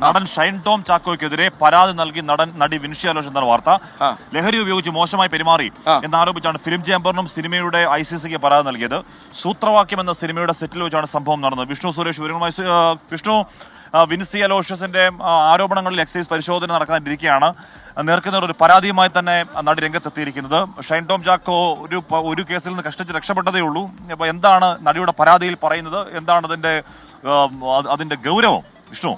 നടൻ ഷൈൻ ടോം ചാക്കോയ്ക്കെതിരെ പരാതി നൽകി നടി വിൻസി അലോഷ് എന്ന വാർത്ത. ലഹരി ഉപയോഗിച്ച് മോശമായി പെരുമാറി എന്നാരോപിച്ചാണ് ഫിലിം ചേംബറിനും സിനിമയുടെ ICCക്ക് പരാതി നൽകിയത്. സൂത്രവാക്യം എന്ന സിനിമയുടെ സെറ്റിൽ വെച്ചാണ് സംഭവം നടന്നത്. വിഷ്ണു സുരേഷ് വിവരങ്ങളുമായി. വിഷ്ണു, വിൻസി അലോഷ്യസിന്റെ ആരോപണങ്ങളിൽ എക്സൈസ് പരിശോധന നടക്കാനിരിക്കുകയാണ്. നേർക്കുന്ന ഒരു പരാതിയുമായി തന്നെ നടി രംഗത്തെത്തിയിരിക്കുന്നത്. ഷൈൻ ടോം ചാക്കോ ഒരു കേസിൽ നിന്ന് കഷ്ടിച്ച് രക്ഷപ്പെട്ടതേ ഉള്ളൂ. അപ്പൊ എന്താണ് നടിയുടെ പരാതിയിൽ പറയുന്നത്? എന്താണ് അതിന്റെ ഗൗരവം? വിഷ്ണു.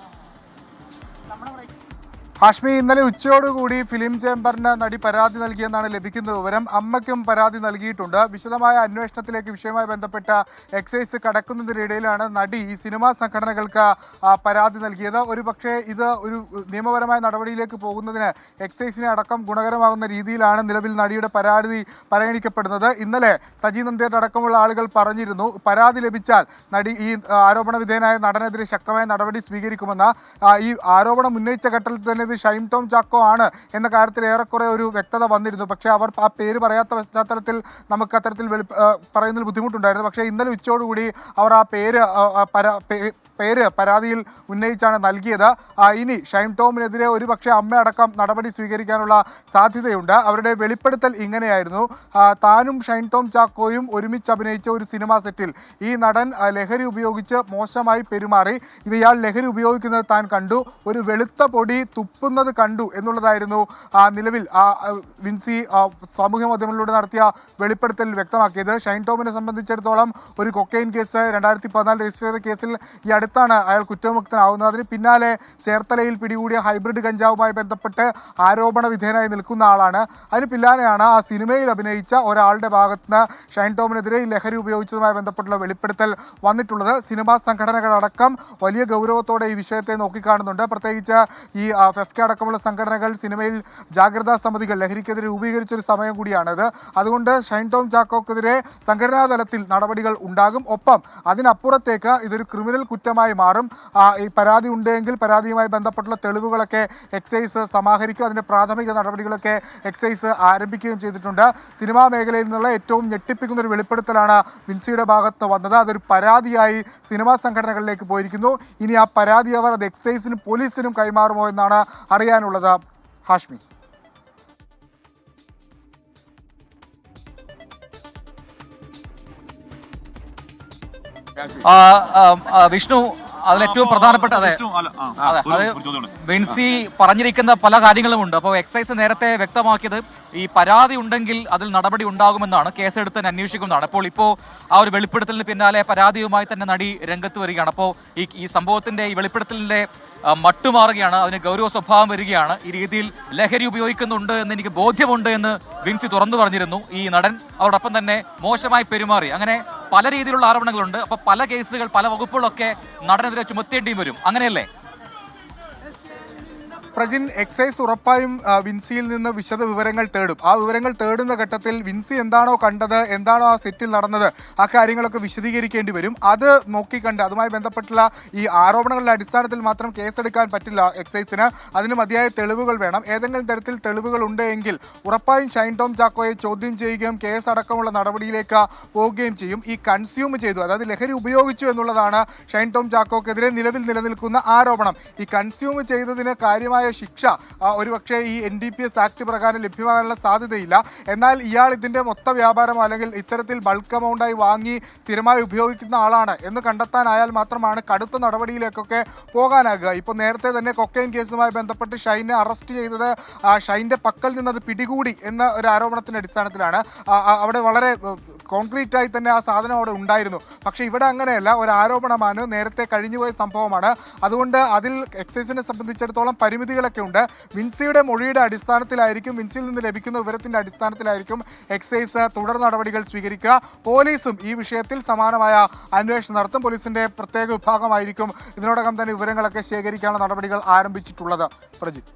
ഹാഷ്മി, ഇന്നലെ ഉച്ചയോടുകൂടി ഫിലിം ചേംബറിന് നടി പരാതി നൽകിയെന്നാണ് ലഭിക്കുന്ന വിവരം. അമ്മയ്ക്കും പരാതി നൽകിയിട്ടുണ്ട്. വിശദമായ അന്വേഷണത്തിലേക്ക് വിഷയവുമായി ബന്ധപ്പെട്ട എക്സൈസ് കടക്കുന്നതിനിടയിലാണ് നടി ഈ സിനിമാ സംഘടനകൾക്ക് പരാതി നൽകിയത്. പക്ഷേ ഇത് ഒരു നിയമപരമായ നടപടിയിലേക്ക് പോകുന്നതിന് എക്സൈസിനെ അടക്കം ഗുണകരമാകുന്ന രീതിയിലാണ് നിലവിൽ നടിയുടെ പരാതി പരിഗണിക്കപ്പെടുന്നത്. ഇന്നലെ സജി നന്ദേട്ട് അടക്കമുള്ള ആളുകൾ പറഞ്ഞിരുന്നു, പരാതി ലഭിച്ചാൽ നടി ഈ ആരോപണ വിധേയനായ നടനെതിരെ ശക്തമായ നടപടി സ്വീകരിക്കുമെന്ന്. ഈ ആരോപണം ഉന്നയിച്ച ഘട്ടത്തിൽ തന്നെ ഷൈൻ ടോം ചാക്കോ ആണ് എന്ന കാര്യത്തിൽ ഏറെക്കുറെ ഒരു വ്യക്തത വന്നിരുന്നു. പക്ഷേ അവർ ആ പേര് പറയാത്ത പശ്ചാത്തലത്തിൽ നമുക്ക് അത്തരത്തിൽ പറയുന്നതിൽ ബുദ്ധിമുട്ടുണ്ടായിരുന്നു. പക്ഷേ ഇന്നലെ ഉച്ചയോടുകൂടി അവർ ആ പേര് പരാതിയിൽ ഉന്നയിച്ചാണ് നൽകിയത്. ഇനി ഷൈൻ ടോമിനെതിരെ ഒരുപക്ഷെ അമ്മയടക്കം നടപടി സ്വീകരിക്കാനുള്ള സാധ്യതയുണ്ട്. അവരുടെ വെളിപ്പെടുത്തൽ ഇങ്ങനെയായിരുന്നു: താനും ഷൈൻ ടോം ചാക്കോയും ഒരുമിച്ച് അഭിനയിച്ച ഒരു സിനിമാ സെറ്റിൽ ഈ നടൻ ലഹരി ഉപയോഗിച്ച് മോശമായി പെരുമാറി. ഇയാൾ ലഹരി ഉപയോഗിക്കുന്നത് താൻ കണ്ടു, ഒരു വെളുത്ത പൊടി തുപ്പുന്നത് കണ്ടു എന്നുള്ളതായിരുന്നു നിലവിൽ വിൻസി സാമൂഹ്യ മാധ്യമങ്ങളിലൂടെ നടത്തിയ വെളിപ്പെടുത്തലിൽ വ്യക്തമാക്കിയത്. ഷൈൻ ടോമിനെ സംബന്ധിച്ചിടത്തോളം ഒരു കൊക്കൈൻ കേസ് 2014 രജിസ്റ്റർ ചെയ്ത കേസിൽ ഈ അടുത്താണ് അയാൾ കുറ്റമുക്തനാവുന്നത്. അതിന് പിന്നാലെ ചേർത്തലയിൽ പിടികൂടിയ ഹൈബ്രിഡ് കഞ്ചാവുമായി ബന്ധപ്പെട്ട് ആരോപണ വിധേയനായി നിൽക്കുന്ന ആളാണ്. അതിന് പിന്നാലെയാണ് ആ സിനിമയിൽ അഭിനയിച്ച ഒരാളുടെ ഭാഗത്തുനിന്ന് ഷൈൻ ടോമിനെതിരെ ലഹരി ഉപയോഗിച്ചതുമായി ബന്ധപ്പെട്ടുള്ള വെളിപ്പെടുത്തൽ വന്നിട്ടുള്ളത്. സിനിമാ സംഘടനകളടക്കം വലിയ ഗൗരവത്തോടെ ഈ വിഷയത്തെ നോക്കിക്കാണുന്നുണ്ട്. പ്രത്യേകിച്ച് ഈ ഫെഫ്ക അടക്കമുള്ള സംഘടനകൾ സിനിമയിൽ ജാഗ്രതാ സമിതികൾ ലഹരിക്കെതിരെ രൂപീകരിച്ചൊരു സമയം കൂടിയാണിത്. അതുകൊണ്ട് ഷൈൻ ടോം ചാക്കോക്കെതിരെ സംഘടനാ തലത്തിൽ നടപടികൾ ഉണ്ടാകും. ഒപ്പം അതിനപ്പുറത്തേക്ക് ഇതൊരു ക്രിമിനൽ കുറ്റമായി മാറും. ഈ പരാതി ഉണ്ടെങ്കിൽ പരാതിയുമായി ബന്ധപ്പെട്ടുള്ള തെളിവുകളൊക്കെ എക്സൈസ് സമാഹരിക്കും. അതിൻ്റെ പ്രാഥമിക നടപടികളൊക്കെ എക്സൈസ് ആരംഭിക്കുകയും ചെയ്തിട്ടുണ്ട്. സിനിമാ മേഖലയിൽ നിന്നുള്ള ഏറ്റവും ഞെട്ടിപ്പിക്കുന്ന ഒരു വെളിപ്പെടുത്തലാണ് വിൻസിയുടെ ഭാഗത്ത് വന്നത്. അതൊരു പരാതിയായി സിനിമാ സംഘടനകളിലേക്ക് പോയിരിക്കുന്നു. ഇനി ആ പരാതി അവർ അത് എക്സൈസിനും പോലീസിനും കൈമാറുമോ എന്നാണ് അറിയാനുള്ളത്. ഹാഷ്മി. വിഷ്ണു, അതിലേറ്റവും പ്രധാനപ്പെട്ട വിൻസി പറഞ്ഞിരിക്കുന്ന പല കാര്യങ്ങളുമുണ്ട്. അപ്പോൾ എക്സൈസ് നേരത്തെ വ്യക്തമാക്കിയത് ഈ പരാതി ഉണ്ടെങ്കിൽ അതിൽ നടപടി ഉണ്ടാകുമെന്നാണ്, കേസെടുത്ത് അന്വേഷിക്കുന്നതാണ്. ഇപ്പോൾ ആ ഒരു വെളിപ്പെടുത്തലിന് പിന്നാലെ പരാതിയുമായി തന്നെ നടി രംഗത്ത് വരികയാണ്. അപ്പോൾ ഈ സംഭവത്തിന്റെ ഈ വെളിപ്പെടുത്തലിന്റെ മട്ടുമാറുകയാണ്, അതിന് ഗൗരവ സ്വഭാവം വരികയാണ്. ഈ രീതിയിൽ ലഹരി ഉപയോഗിക്കുന്നുണ്ട് എന്ന് എനിക്ക് ബോധ്യമുണ്ട് എന്ന് വിൻസി തുറന്നു പറഞ്ഞിരുന്നു. ഈ നടൻ അവരോടൊപ്പം തന്നെ മോശമായി പെരുമാറി, അങ്ങനെ പല രീതിയിലുള്ള ആരോപണങ്ങളുണ്ട്. അപ്പൊ പല കേസുകൾ, പല വകുപ്പുകളൊക്കെ നടനെതിരെ ചുമത്തേണ്ടിയും വരും, അങ്ങനെയല്ലേ? പ്രജിൻ, എക്സൈസ് ഉറപ്പായും വിൻസിയിൽ നിന്ന് വിശദ വിവരങ്ങൾ തേടും. ആ വിവരങ്ങൾ തേടുന്ന ഘട്ടത്തിൽ വിൻസി എന്താണോ കണ്ടത്, എന്താണോ ആ സെറ്റിൽ നടന്നത്, ആ കാര്യങ്ങളൊക്കെ വിശദീകരിക്കേണ്ടി വരും. അത് നോക്കിക്കണ്ട് അതുമായി ബന്ധപ്പെട്ടുള്ള ഈ ആരോപണങ്ങളുടെ അടിസ്ഥാനത്തിൽ മാത്രം കേസെടുക്കാൻ പറ്റില്ല എക്സൈസിന്. അതിന് മതിയായ തെളിവുകൾ വേണം. ഏതെങ്കിലും തരത്തിൽ തെളിവുകൾ ഉണ്ട് എങ്കിൽ ഉറപ്പായും ഷൈൻ ടോം ചാക്കോയെ ചോദ്യം ചെയ്യുകയും കേസ് അടക്കമുള്ള നടപടിയിലേക്ക് പോവുകയും ചെയ്യും. ഈ കൺസ്യൂം ചെയ്തു, അതായത് ലഹരി ഉപയോഗിച്ചു എന്നുള്ളതാണ് ഷൈൻ ടോം ചാക്കോക്കെതിരെ നിലവിൽ നിലനിൽക്കുന്ന ആരോപണം. ഈ കൺസ്യൂം ചെയ്തതിന് കാര്യമായ ശിക്ഷ ഒരുപക്ഷെ ഈ NDPS ആക്ട് പ്രകാരം ലഭ്യമാകാനുള്ള സാധ്യതയില്ല. എന്നാൽ ഇയാൾ ഇതിന്റെ മൊത്ത വ്യാപാരം അല്ലെങ്കിൽ ഇത്തരത്തിൽ ബൾക്ക് എമൗണ്ടായി വാങ്ങി സ്ഥിരമായി ഉപയോഗിക്കുന്ന ആളാണ് എന്ന് കണ്ടെത്താനായാൽ മാത്രമാണ് കടുത്ത നടപടിയിലേക്കൊക്കെ പോകാനാകുക. ഇപ്പോൾ നേരത്തെ തന്നെ കൊക്കൈൻ കേസുമായി ബന്ധപ്പെട്ട് ഷൈനെ അറസ്റ്റ് ചെയ്തത് ഷൈൻ്റെ പക്കൽ നിന്നത് പിടികൂടി എന്ന ഒരു ആരോപണത്തിന്റെ അടിസ്ഥാനത്തിലാണ്. അവിടെ വളരെ കോൺക്രീറ്റ് ആയി തന്നെ ആ സാധനം അവിടെ ഉണ്ടായിരുന്നു. പക്ഷേ ഇവിടെ അങ്ങനെയല്ല, ഒരു ആരോപണമാണ്, നേരത്തെ കഴിഞ്ഞുപോയ സംഭവമാണ്. അതുകൊണ്ട് അതിൽ എക്സൈസിനെ സംബന്ധിച്ചിടത്തോളം പരിമിതികളൊക്കെ ഉണ്ട്. വിൻസിയുടെ മൊഴിയുടെ അടിസ്ഥാനത്തിലായിരിക്കും, വിൻസിയിൽ നിന്ന് ലഭിക്കുന്ന വിവരത്തിന്റെ അടിസ്ഥാനത്തിലായിരിക്കും എക്സൈസ് തുടർ നടപടികൾ സ്വീകരിക്കുക. പോലീസും ഈ വിഷയത്തിൽ സമാനമായ അന്വേഷണം നടത്തും. പോലീസിന്റെ പ്രത്യേക വിഭാഗമായിരിക്കും ഇതിനോടകം തന്നെ വിവരങ്ങളൊക്കെ ശേഖരിക്കാനുള്ള നടപടികൾ ആരംഭിച്ചിട്ടുള്ളത്. പ്രജിത്ത്.